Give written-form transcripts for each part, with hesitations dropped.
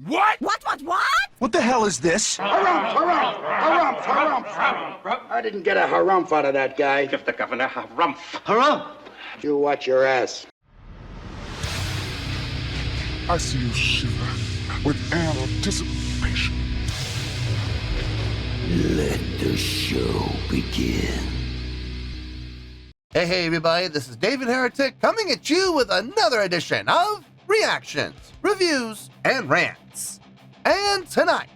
What? What? What the hell is this? Harumph. I didn't get a harumph out of that guy. Give the governor harumph. Harumph! You watch your ass. I see you shiver with anticipation. Let the show begin. Hey everybody, this is David Heretic coming at you with another edition of Reactions, Reviews, and Rants. And tonight,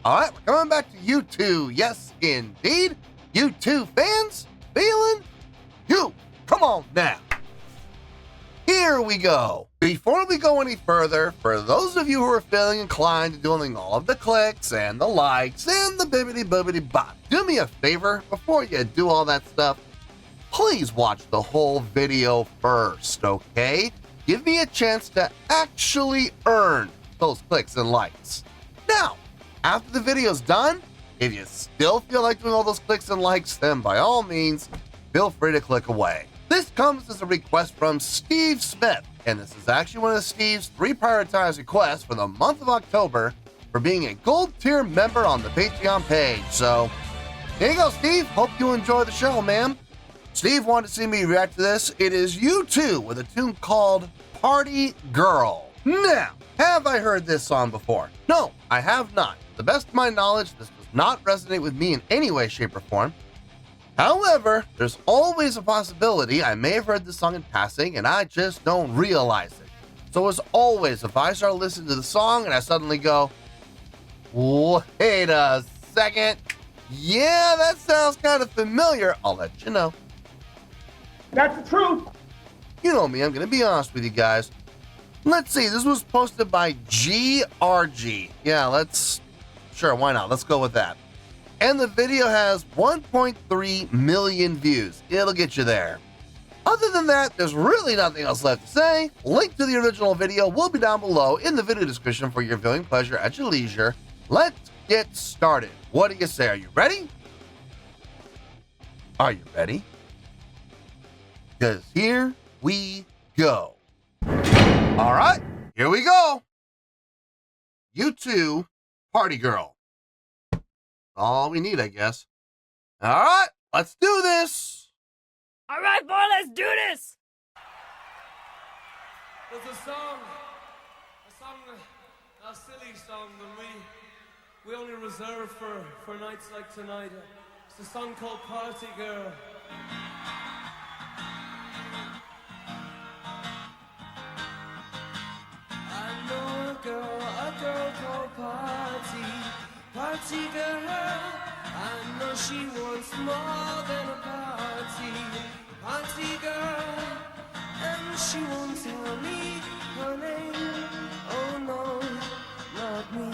alright, we're coming back to you two. Yes, indeed. You two fans feeling you. Come on now. Here we go. Before we go any further, for those of you who are feeling inclined to doing all of the clicks and the likes and the bibbity-bobbity bop, do me a favor before you do all that stuff. Please watch the whole video first, okay? Give me a chance to actually earn those clicks and likes. Now, after the video's done, if you still feel like doing all those clicks and likes, then by all means, feel free to click away. This comes as a request from Steve Smith, and this is actually one of Steve's 3 prioritized requests for the month of October for being a gold tier member on the Patreon page. So, here you go, Steve. Hope you enjoy the show, man. Steve wanted to see me react to this. It is U2 with a tune called Party Girl. Now, have I heard this song before? No, I have not. To the best of my knowledge, this does not resonate with me in any way, shape, or form. However, there's always a possibility I may have heard this song in passing and I just don't realize it. So as always, if I start listening to the song and I suddenly go, wait a second, yeah, that sounds kind of familiar, I'll let you know. That's the truth. You know me, I'm going to be honest with you guys. Let's see, this was posted by GRG. Yeah, sure, why not? Let's go with that. And the video has 1.3 million views. It'll get you there. Other than that, there's really nothing else left to say. Link to the original video will be down below in the video description for your viewing pleasure at your leisure. Let's get started. What do you say? Are you ready? Are you ready? Because here we go. All right, here we go. U2, Party Girl. All we need, I guess. All right, let's do this. All right, boy, let's do this. There's a song, a silly song that we only reserve for nights like tonight. It's a song called Party Girl. I know a girl called Party Girl. I know she wants more than a party girl. And she won't tell me her name, oh no, not me.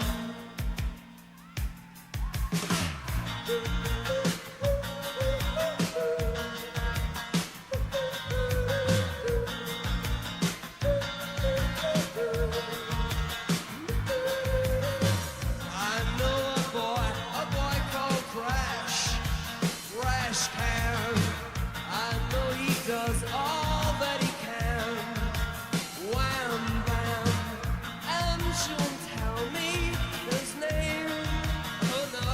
Does all that he can, wham bam, and she won't tell me his name, oh no,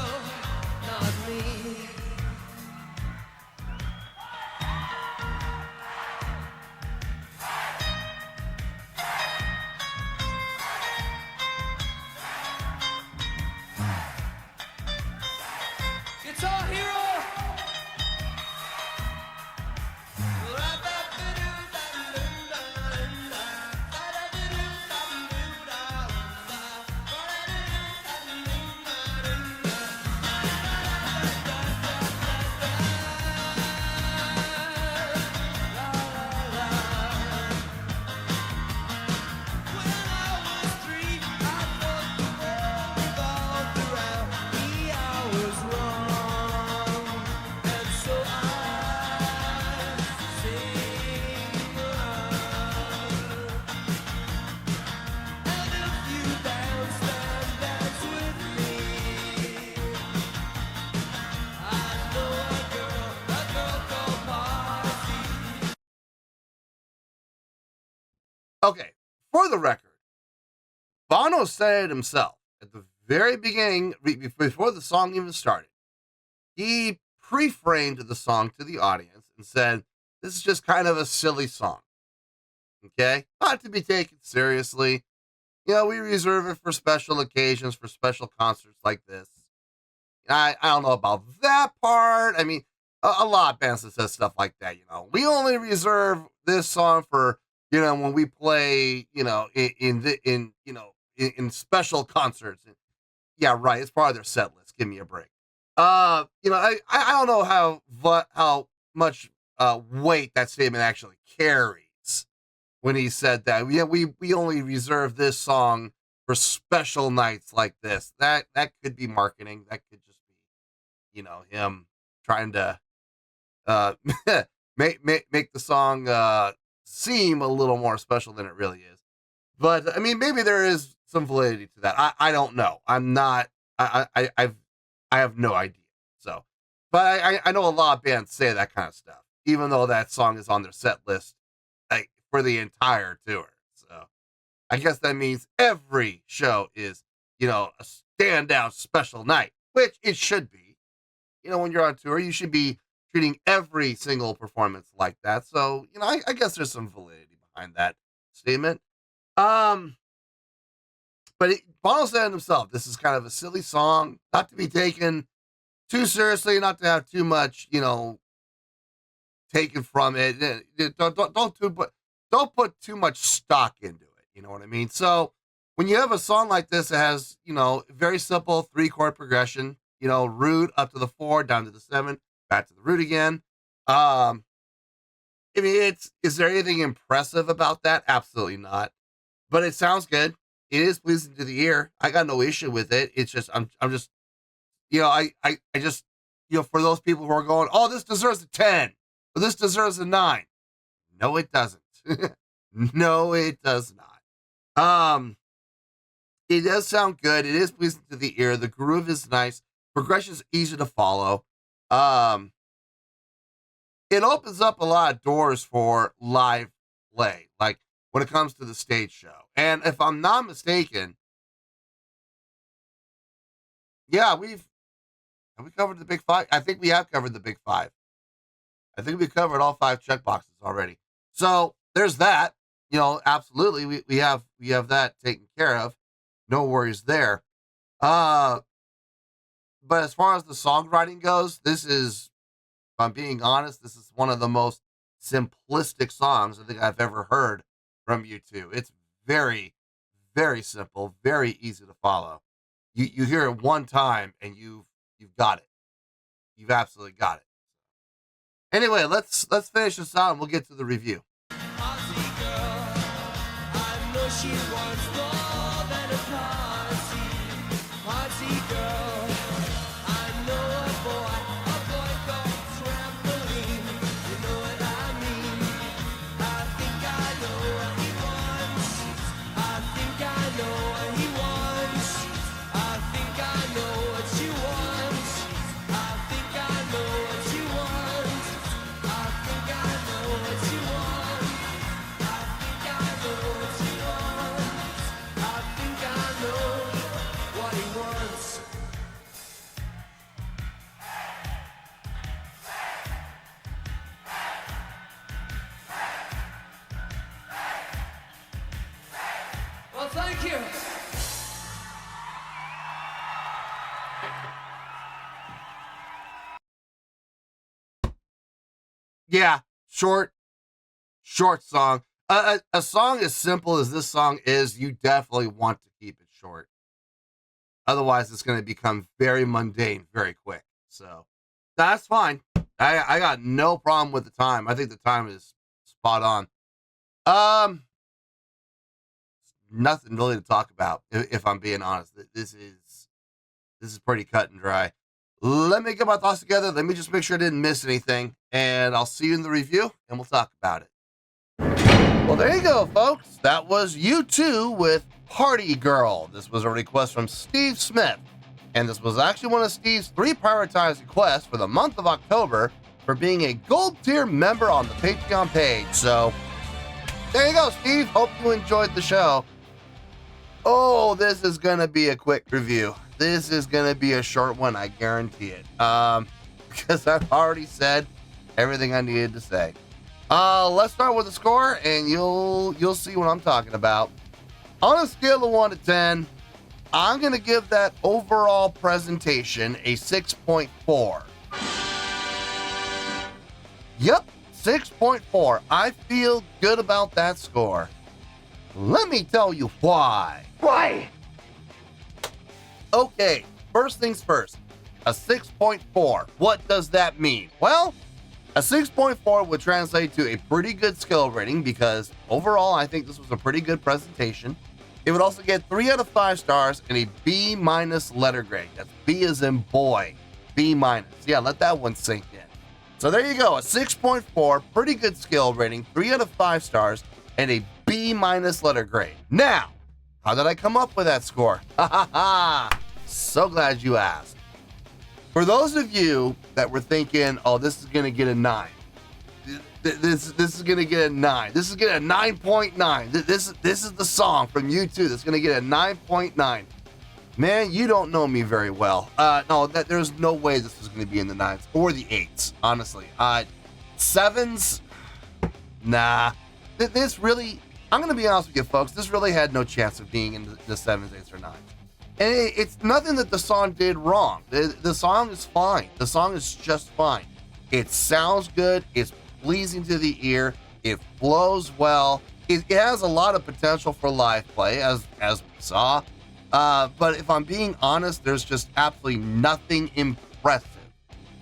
not me. Guitar Hero! Okay, for the record, Bono said it himself at the very beginning, before the song even started. He pre-framed the song to the audience and said, this is just kind of a silly song. Okay? Not to be taken seriously. You know, we reserve it for special occasions, for special concerts like this. I don't know about that part. I mean, a lot of bands that says stuff like that, you know. We only reserve this song for, you know, when we play, you know, in special concerts. Yeah, right. It's part of their set list. Give me a break. You know, I don't know how much weight that statement actually carries when he said that. Yeah, we only reserve this song for special nights like this. That could be marketing. That could just be, you know, him trying to make the song seem a little more special than it really is. But I mean, maybe there is some validity to that. I don't know. I'm not. I have no idea. So, but I know a lot of bands say that kind of stuff, even though that song is on their set list, like, for the entire tour. So, I guess that means every show is, you know, a standout special night, which it should be. You know, when you're on tour, you should be treating every single performance like that. So, you know, I guess there's some validity behind that statement. But Bono said himself, this is kind of a silly song, not to be taken too seriously, not to have too much, you know, taken from it. Don't put too much stock into it. You know what I mean? So when you have a song like this that has, you know, very simple 3-chord progression, you know, root up to the 4, down to the 7, back to the root again. I mean, is there anything impressive about that? Absolutely not. But it sounds good. It is pleasing to the ear. I got no issue with it. It's just, I'm just, you know, I just, you know, for those people who are going, oh, this deserves a 10, or this deserves a 9. No, it doesn't. No, it does not. It does sound good. It is pleasing to the ear. The groove is nice. Progression is easy to follow. It opens up a lot of doors for live play, like when it comes to the stage show. And if I'm not mistaken, yeah, have we covered the big 5? I think we have covered the big 5. I think we've covered all 5 checkboxes already. So there's that. You know, absolutely, we have that taken care of. No worries there. But as far as the songwriting goes, this is, if I'm being honest, this is one of the most simplistic songs I think I've ever heard from U2. It's very, very simple, very easy to follow. You hear it one time and you've got it. You've absolutely got it. Anyway, let's finish this out and we'll get to the review. Aussie girl, I know she wants more than a party. Party girl, I know a boy called Trampoline. You know what I mean? I think I know what he wants. I think I know what he wants. I think I know what you want. I think I know what you want. I think I know what you want. I think I know what you want. I think I know what he wants. Well, thank you. Yeah, short song. A song as simple as this song is, you definitely want to keep it short. Otherwise, it's going to become very mundane very quick. So that's fine. I got no problem with the time. I think the time is spot on. Nothing really to talk about, if I'm being honest. This is pretty cut and dry. Let me get my thoughts together. Let me just make sure I didn't miss anything. And I'll see you in the review, and we'll talk about it. Well, there you go, folks. That was U2 with Party Girl. This was a request from Steve Smith. And this was actually one of Steve's 3 prioritized requests for the month of October for being a gold tier member on the Patreon page. So there you go, Steve. Hope you enjoyed the show. Oh, this is going to be a quick review. This is going to be a short one, I guarantee it. Because I've already said everything I needed to say. Let's start with the score, and you'll see what I'm talking about. On a scale of 1 to 10, I'm going to give that overall presentation a 6.4. Yep, 6.4. I feel good about that score. Let me tell you why. Why? Okay, first things first. A 6.4. What does that mean? Well, a 6.4 would translate to a pretty good skill rating because overall, I think this was a pretty good presentation. It would also get 3 out of 5 stars and a B- letter grade. That's B as in boy. B-. Yeah, let that one sink in. So there you go, a 6.4, pretty good skill rating, 3 out of 5 stars, and a B- letter grade. Now, how did I come up with that score? Ha ha ha! So glad you asked. For those of you that were thinking, oh, this is going to get a 9. This is going to get a 9. This is going to get a 9.9. This is the song from U2 that's going to get a 9.9. Man, you don't know me very well. No, there's no way this is going to be in the 9s or the 8s, honestly. 7s? Nah. This really, I'm going to be honest with you, folks, this really had no chance of being in the 7s, 8s, or 9s. And it's nothing that the song did wrong. The song is fine. The song is just fine. It sounds good. It's pleasing to the ear. It flows well. It has a lot of potential for live play, as we saw. But if I'm being honest, there's just absolutely nothing impressive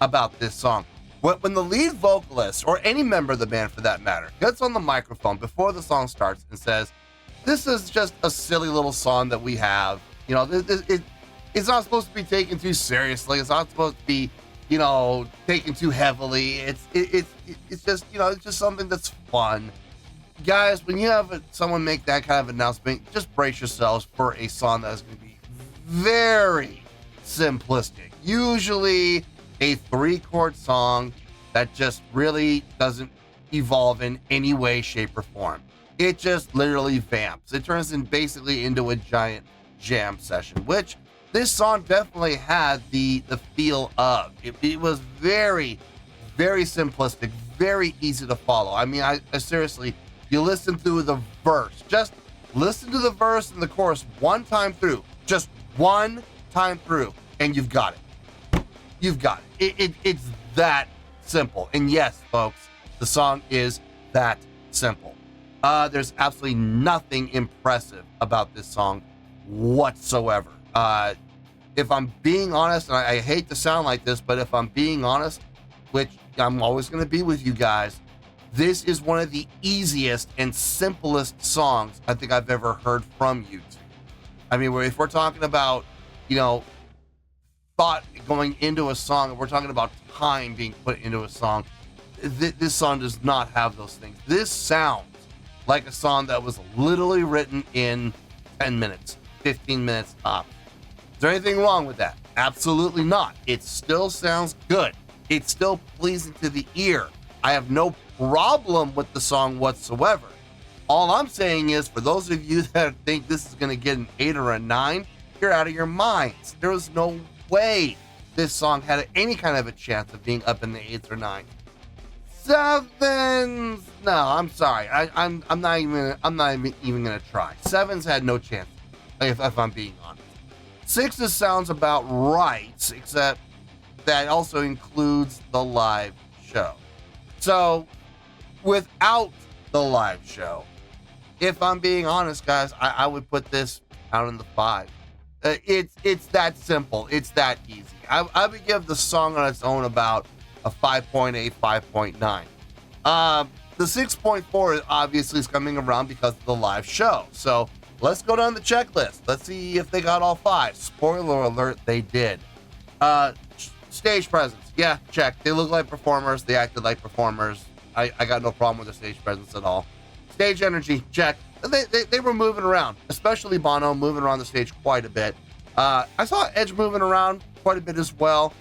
about this song. When the lead vocalist, or any member of the band for that matter, gets on the microphone before the song starts and says, this is just a silly little song that we have. You know, it's not supposed to be taken too seriously. It's not supposed to be, you know, taken too heavily. It's just, you know, it's just something that's fun. Guys, when you have someone make that kind of announcement, just brace yourselves for a song that is going to be very simplistic. Usually a 3-chord song that just really doesn't evolve in any way, shape, or form. It just literally vamps. It turns basically into a giant jam session, which this song definitely had the feel of. It was very, very simplistic, very easy to follow. I mean, I seriously, you listen through the verse, just listen to the verse and the chorus one time through, just one time through, and you've got it. You've got it. It's that simple. And yes, folks, the song is that simple. There's absolutely nothing impressive about this song whatsoever. If I'm being honest, and I hate to sound like this, but if I'm being honest, which I'm always going to be with you guys, this is one of the easiest and simplest songs I think I've ever heard from you two. I mean, if we're talking about, you know, thought going into a song, and we're talking about time being put into a song, this song does not have those things. This sounds like a song that was literally written in 10 minutes, 15 minutes up. Is there anything wrong with that? Absolutely not. It still sounds good. It's still pleasing to the ear. I have no problem with the song whatsoever. All I'm saying is, for those of you that think this is going to get an 8 or a 9, you're out of your minds. There was no way this song had any kind of a chance of being up in the 8s or 9s. 7s, no, I'm sorry. I'm not even gonna try. 7s had no chance, if I'm being honest. 6s sounds about right, except that also includes the live show. So, without the live show, if I'm being honest, guys, I would put this out in the 5. It's that simple. It's that easy. I would give the song on its own about a 5.8, 5.9. The 6.4 obviously is coming around because of the live show. So let's go down the checklist. Let's see if they got all 5. Spoiler alert, they did. Stage presence. Yeah, check. They look like performers. They acted like performers. I got no problem with their stage presence at all. Stage energy. Check. They were moving around, especially Bono, moving around the stage quite a bit. I saw Edge moving around quite a bit as well.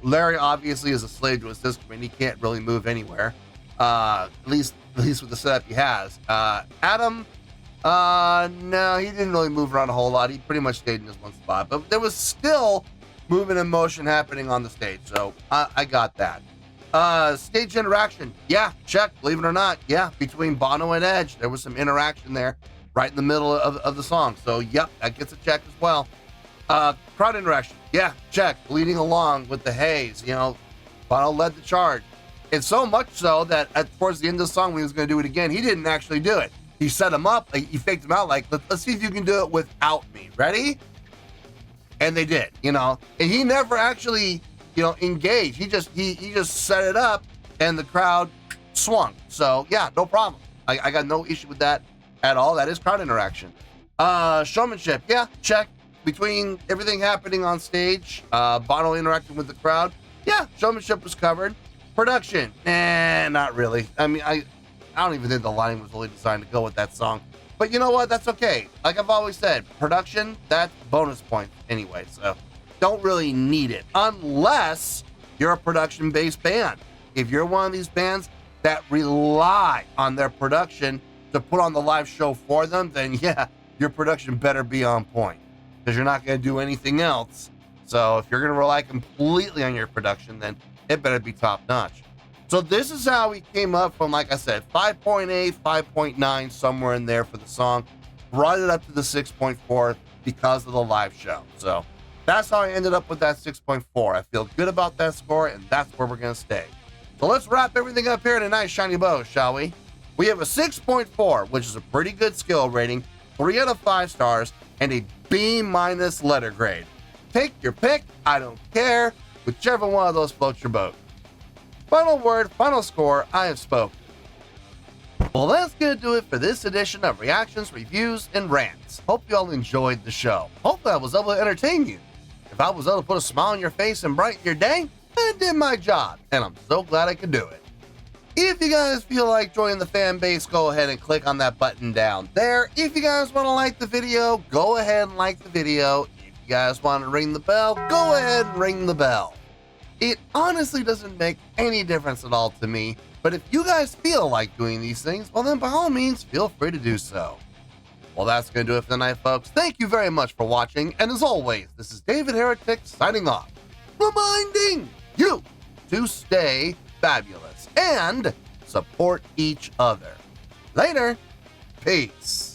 Larry obviously is a slave to his system, and he can't really move anywhere. At least with the setup he has. Adam, No, he didn't really move around a whole lot. He pretty much stayed in his one spot, but there was still movement and motion happening on the stage, so I got that. Stage interaction, yeah, check, believe it or not, yeah, between Bono and Edge, there was some interaction there right in the middle of the song, so yep, that gets a check as well. Crowd interaction, yeah, check, leading along with the haze, you know, Bono led the charge. And so much so that towards the end of the song, when he was going to do it again, he didn't actually do it. He set him up, like, he faked him out, like, let's see if you can do it without me. Ready? And they did, you know. And he never actually, you know, engaged. He just set it up, and the crowd swung. So yeah, no problem. I got no issue with that at all. That is crowd interaction. Showmanship, yeah, check. Between everything happening on stage, Bono interacting with the crowd, yeah, showmanship was covered. Production, not really. I mean, I don't even think the line was really designed to go with that song. But you know what? That's okay. Like I've always said, production, that's bonus points anyway. So don't really need it unless you're a production-based band. If you're one of these bands that rely on their production to put on the live show for them, then yeah, your production better be on point because you're not going to do anything else. So if you're going to rely completely on your production, then it better be top notch. So this is how we came up from, like I said, 5.8, 5.9, somewhere in there for the song. Brought it up to the 6.4 because of the live show. So that's how I ended up with that 6.4. I feel good about that score, and that's where we're going to stay. So let's wrap everything up here in a nice shiny bow, shall we? We have a 6.4, which is a pretty good skill rating, 3 out of 5 stars, and a B- letter grade. Take your pick, I don't care. Whichever one of those floats your boat. Final word, final score, I have spoken. Well, that's going to do it for this edition of Reactions, Reviews, and Rants. Hope you all enjoyed the show. Hopefully I was able to entertain you. If I was able to put a smile on your face and brighten your day, I did my job, and I'm so glad I could do it. If you guys feel like joining the fan base, go ahead and click on that button down there. If you guys want to like the video, go ahead and like the video. If you guys want to ring the bell, go ahead and ring the bell. It honestly doesn't make any difference at all to me, but if you guys feel like doing these things, well then by all means, feel free to do so. Well, that's going to do it for tonight, folks. Thank you very much for watching, and as always, this is David Heretic signing off, reminding you to stay fabulous and support each other. Later. Peace.